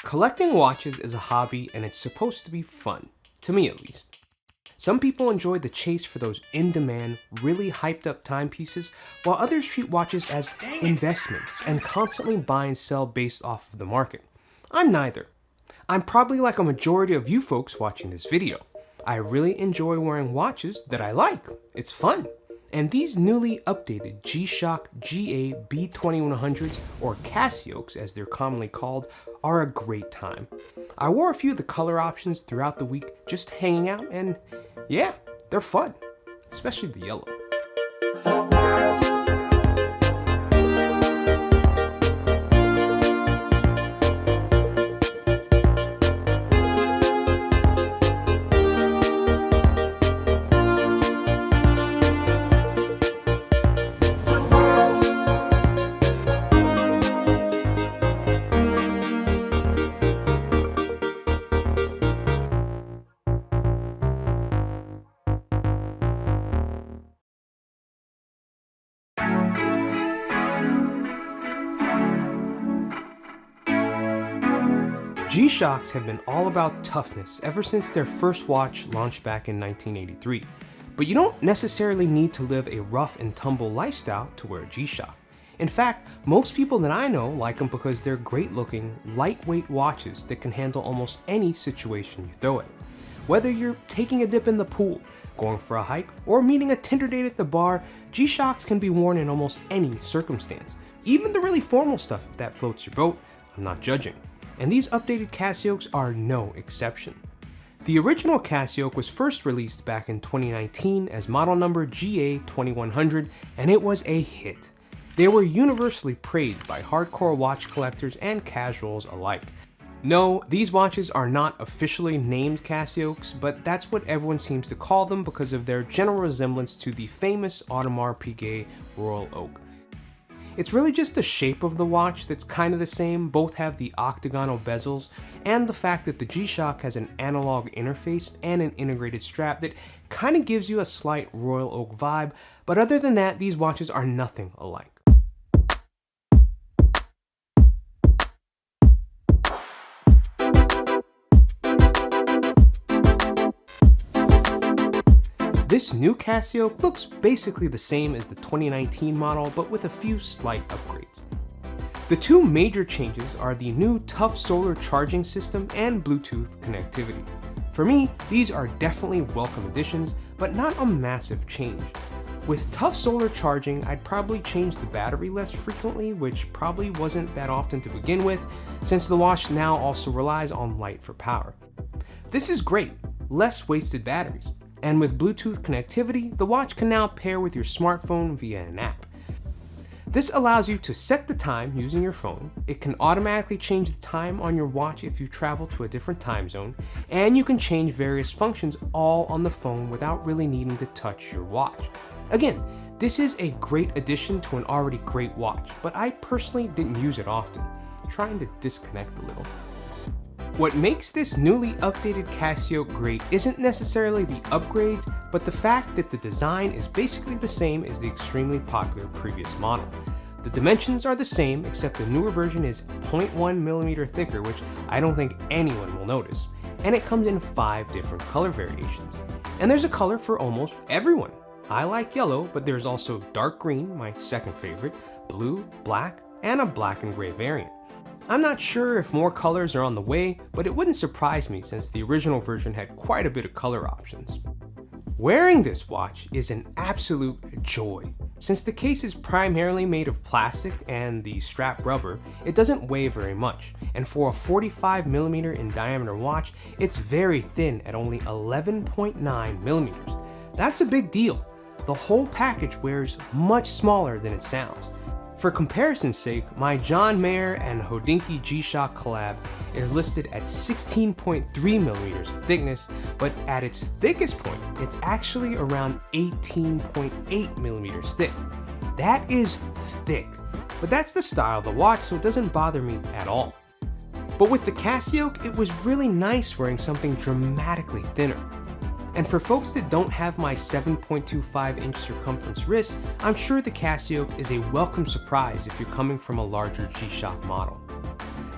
Collecting watches is a hobby and it's supposed to be fun, to me at least. Some people enjoy the chase for those in-demand, really hyped up timepieces, while others treat watches as investments and constantly buy and sell based off of the market. I'm neither. I'm probably like a majority of you folks watching this video. I really enjoy wearing watches that I like. It's fun. And these newly updated G-Shock GA-B2100s, or Casios as they're commonly called, are a great time. I wore a few of the color options throughout the week just hanging out, and yeah, they're fun, especially the yellow. G-Shocks have been all about toughness ever since their first watch launched back in 1983. But you don't necessarily need to live a rough and tumble lifestyle to wear a G-Shock. In fact, most people that I know like them because they're great looking, lightweight watches that can handle almost any situation you throw it. Whether you're taking a dip in the pool, going for a hike, or meeting a Tinder date at the bar, G-Shocks can be worn in almost any circumstance. Even the really formal stuff if that floats your boat, I'm not judging. And these updated Casios are no exception. The original Casio was first released back in 2019 as model number GA-2100, and it was a hit. They were universally praised by hardcore watch collectors and casuals alike. No, these watches are not officially named Casios, but that's what everyone seems to call them because of their general resemblance to the famous Audemars Piguet Royal Oak. It's really just the shape of the watch that's kind of the same. Both have the octagonal bezels, and the fact that the G-Shock has an analog interface and an integrated strap that kind of gives you a slight Royal Oak vibe, but other than that, these watches are nothing alike. This new Casio looks basically the same as the 2019 model, but with a few slight upgrades. The two major changes are the new tough solar charging system and Bluetooth connectivity. For me, these are definitely welcome additions, but not a massive change. With tough solar charging, I'd probably change the battery less frequently, which probably wasn't that often to begin with, since the watch now also relies on light for power. This is great, less wasted batteries. And with Bluetooth connectivity, the watch can now pair with your smartphone via an app. This allows you to set the time using your phone. It can automatically change the time on your watch if you travel to a different time zone, and you can change various functions all on the phone without really needing to touch your watch. Again, this is a great addition to an already great watch, but I personally didn't use it often, trying to disconnect a little. What makes this newly updated Casio great isn't necessarily the upgrades, but the fact that the design is basically the same as the extremely popular previous model. The dimensions are the same, except the newer version is 0.1mm thicker, which I don't think anyone will notice, and it comes in 5 different color variations. And there's a color for almost everyone. I like yellow, but there's also dark green, my second favorite, blue, black, and a black and gray variant. I'm not sure if more colors are on the way, but it wouldn't surprise me since the original version had quite a bit of color options. Wearing this watch is an absolute joy. Since the case is primarily made of plastic and the strap rubber, it doesn't weigh very much, and for a 45mm in diameter watch, it's very thin at only 11.9mm. That's a big deal. The whole package wears much smaller than it sounds. For comparison's sake, my John Mayer and HODINKEE G-Shock collab is listed at 16.3mm thickness, but at its thickest point, it's actually around 18.8mm thick. That is thick, but that's the style of the watch, so it doesn't bother me at all. But with the Casio, it was really nice wearing something dramatically thinner. And for folks that don't have my 7.25-inch circumference wrist, I'm sure the Casio is a welcome surprise if you're coming from a larger G-Shock model.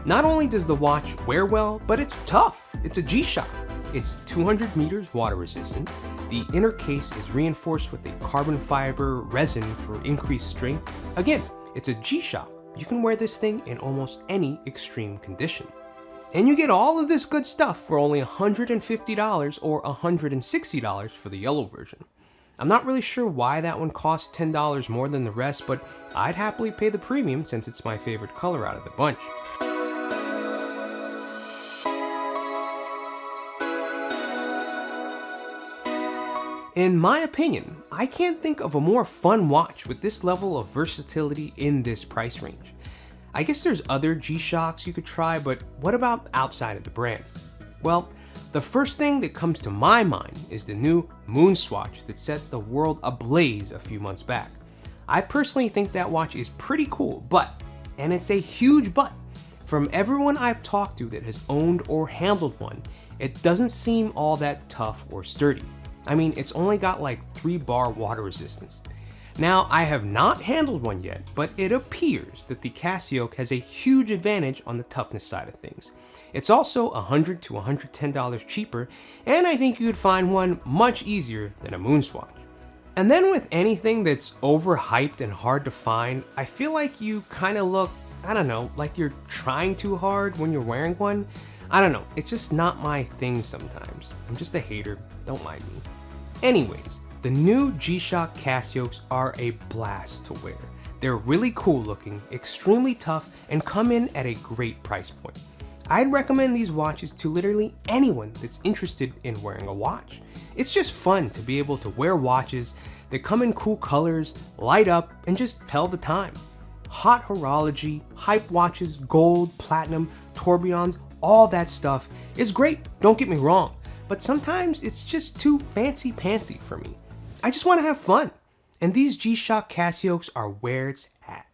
Not only does the watch wear well, but it's tough. It's a G-Shock. It's 200 meters water resistant. The inner case is reinforced with a carbon fiber resin for increased strength. Again, it's a G-Shock. You can wear this thing in almost any extreme condition. And you get all of this good stuff for only $150 or $160 for the yellow version. I'm not really sure why that one costs $10 more than the rest, but I'd happily pay the premium since it's my favorite color out of the bunch. In my opinion, I can't think of a more fun watch with this level of versatility in this price range. I guess there's other G-Shocks you could try, but what about outside of the brand? Well, the first thing that comes to my mind is the new Moonswatch that set the world ablaze a few months back. I personally think that watch is pretty cool, but, and it's a huge but, from everyone I've talked to that has owned or handled one, it doesn't seem all that tough or sturdy. I mean, it's only got like 3-bar water resistance. Now, I have not handled one yet, but it appears that the Casio has a huge advantage on the toughness side of things. It's also $100 to $110 cheaper, and I think you could find one much easier than a Moonswatch. And then with anything that's overhyped and hard to find, I feel like you kind of look, I don't know, like you're trying too hard when you're wearing one. I don't know, it's just not my thing sometimes. I'm just a hater, don't mind me. Anyways, the new G-Shock Casios are a blast to wear. They're really cool looking, extremely tough, and come in at a great price point. I'd recommend these watches to literally anyone that's interested in wearing a watch. It's just fun to be able to wear watches that come in cool colors, light up, and just tell the time. Hot horology, hype watches, gold, platinum, tourbillons, all that stuff is great, don't get me wrong, but sometimes it's just too fancy-pantsy for me. I just want to have fun, and these G-Shock Casios are where it's at.